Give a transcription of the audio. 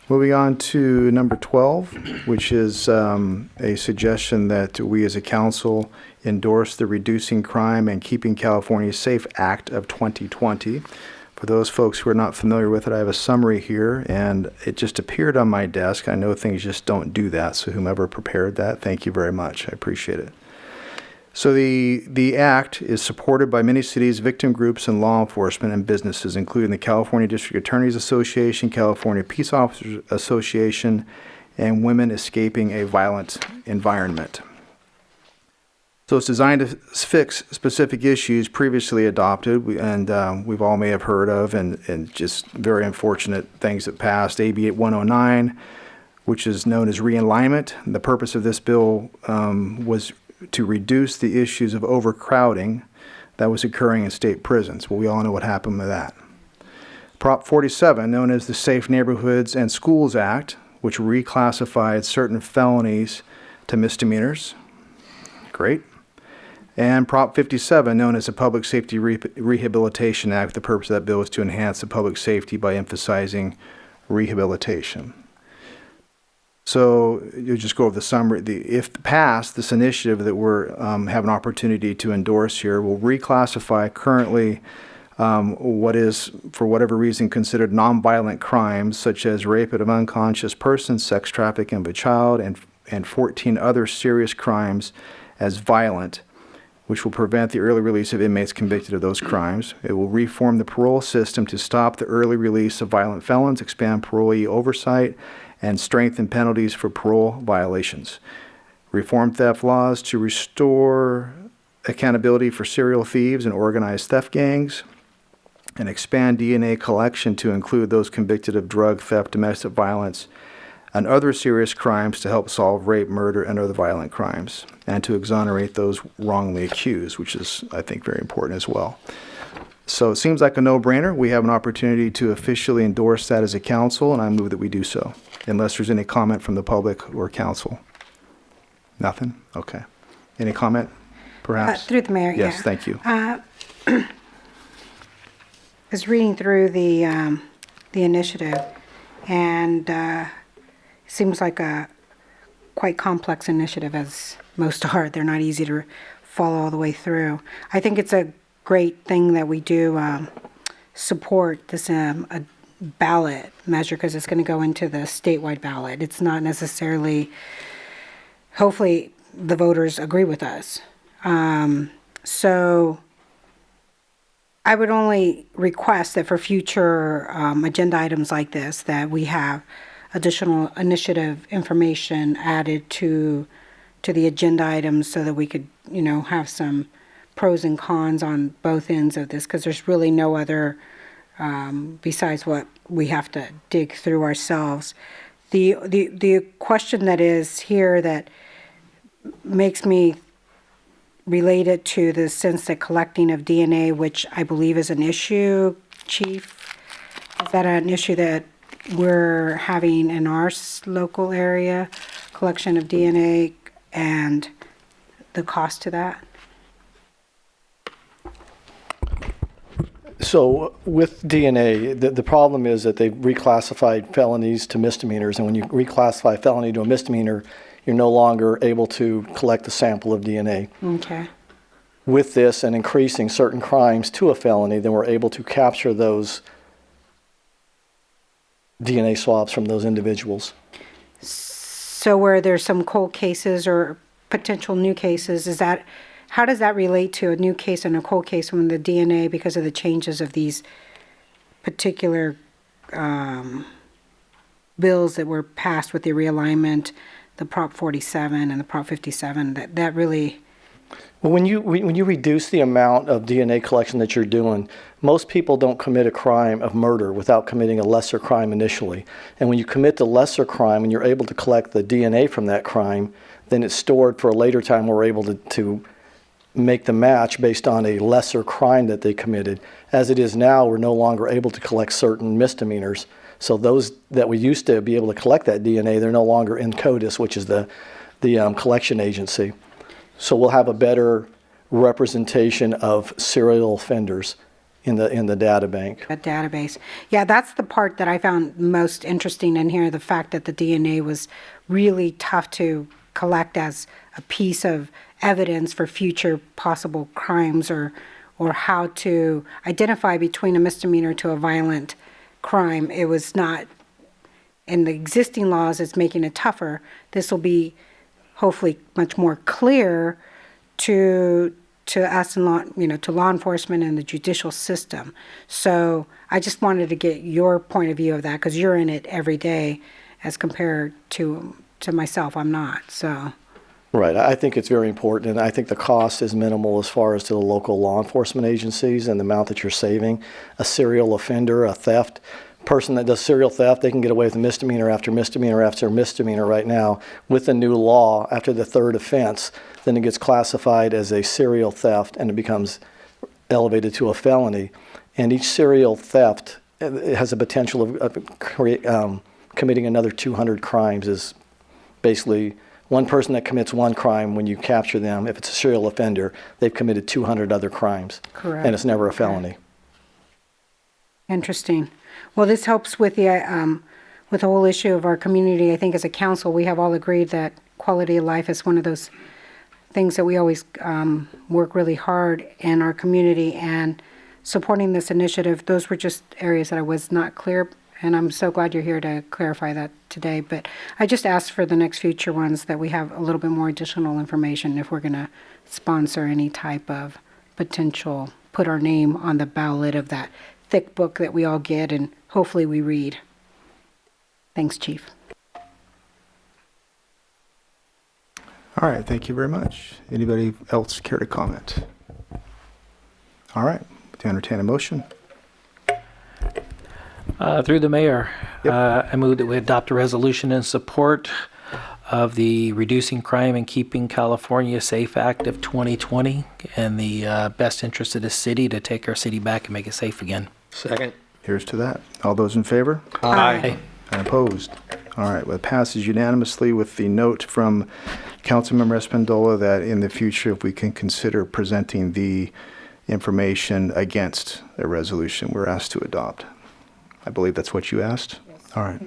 Moving on to number 12, which is a suggestion that we as a council endorse the Reducing Crime and Keeping California Safe Act of 2020. For those folks who are not familiar with it, I have a summary here, and it just appeared on my desk. I know things just don't do that, so whomever prepared that, thank you very much. I appreciate it. So the act is supported by many cities, victim groups, and law enforcement and businesses, including the California District Attorneys Association, California Peace Officers Association, and Women Escaping a Violent Environment. So it's designed to fix specific issues previously adopted, and we've all may have heard of, and just very unfortunate things that passed. AB 109, which is known as realignment. The purpose of this bill was to reduce the issues of overcrowding that was occurring in state prisons. Well, we all know what happened with that. Prop 47, known as the Safe Neighborhoods and Schools Act, which reclassified certain felonies to misdemeanors. Great. And Prop 57, known as the Public Safety Rehabilitation Act. The purpose of that bill is to enhance the public safety by emphasizing rehabilitation. So you just go over the summary. If passed, this initiative that we're have an opportunity to endorse here will reclassify currently what is, for whatever reason, considered nonviolent crimes, such as rape of an unconscious person, sex trafficking of a child, and 14 other serious crimes as violent, which will prevent the early release of inmates convicted of those crimes. It will reform the parole system to stop the early release of violent felons, expand parolee oversight, and strengthen penalties for parole violations. Reform theft laws to restore accountability for serial thieves and organized theft gangs, and expand DNA collection to include those convicted of drug theft, domestic violence, and other serious crimes to help solve rape, murder, and other violent crimes, and to exonerate those wrongly accused, which is, I think, very important as well. So it seems like a no-brainer. We have an opportunity to officially endorse that as a council, and I move that we do so, unless there's any comment from the public or council. Nothing? Okay. Any comment, perhaps? Through the mayor, yes, yeah. Thank you. I was reading through the initiative, and it seems like a quite complex initiative, as most are. They're not easy to follow all the way through. I think it's a great thing that we do support this a ballot measure, because it's going to go into the statewide ballot. It's not necessarily, hopefully the voters agree with us. So I would only request that for future agenda items like this, that we have additional initiative information added to the agenda items, so that we could, have some pros and cons on both ends of this, because there's really no other besides what we have to dig through ourselves. The question that is here that makes me relate it to the sense that collecting of DNA, which I believe is an issue, Chief, is that an issue that we're having in our local area, collection of DNA, and the cost to that? So with DNA, the problem is that they've reclassified felonies to misdemeanors, and when you reclassify felony to a misdemeanor, you're no longer able to collect a sample of DNA. Okay. With this and increasing certain crimes to a felony, then we're able to capture those DNA swabs from those individuals. So where there's some cold cases or potential new cases, how does that relate to a new case and a cold case when the DNA, because of the changes of these particular bills that were passed with the realignment, the Prop 47 and the Prop 57, that really... Well, when you reduce the amount of DNA collection that you're doing, most people don't commit a crime of murder without committing a lesser crime initially. And when you commit the lesser crime and you're able to collect the DNA from that crime, then it's stored for a later time. We're able to make the match based on a lesser crime that they committed. As it is now, we're no longer able to collect certain misdemeanors. So those that we used to be able to collect that DNA, they're no longer in CODIS, which is the collection agency. So we'll have a better representation of serial offenders in the data bank. That database. Yeah, that's the part that I found most interesting in here, the fact that the DNA was really tough to collect as a piece of evidence for future possible crimes or how to identify between a misdemeanor to a violent crime. It was not, in the existing laws, it's making it tougher. This will be hopefully much more clear to us and to law enforcement and the judicial system. So I just wanted to get your point of view of that because you're in it every day as compared to myself. I'm not, so. Right. I think it's very important, and I think the cost is minimal as far as to the local law enforcement agencies and the amount that you're saving. A serial offender, a theft person that does serial theft, they can get away with misdemeanor after misdemeanor after misdemeanor right now. With the new law, after the third offense, then it gets classified as a serial theft and it becomes elevated to a felony. And each serial theft has a potential of committing another 200 crimes. Is basically one person that commits one crime, when you capture them, if it's a serial offender, they've committed 200 other crimes. Correct. And it's never a felony. Interesting. Well, this helps with the whole issue of our community. I think as a council, we have all agreed that quality of life is one of those things that we always work really hard in our community, and supporting this initiative, those were just areas that I was not clear, and I'm so glad you're here to clarify that today. But I just asked for the next future ones that we have a little bit more additional information if we're going to sponsor any type of potential, put our name on the ballot of that thick book that we all get and hopefully we read. Thanks, Chief. All right, thank you very much. Anybody else care to comment? All right, to entertain a motion. Through the mayor, Yep. I move that we adopt a resolution in support of the Reducing Crime and Keeping California Safe Act of 2020 and the best interest of the city to take our city back and make it safe again. Second. Here's to that. All those in favor? Aye. And opposed? All right, well, it passes unanimously with the note from Councilmember Espandola that in the future, if we can consider presenting the information against a resolution we're asked to adopt. I believe that's what you asked? Yes. All right.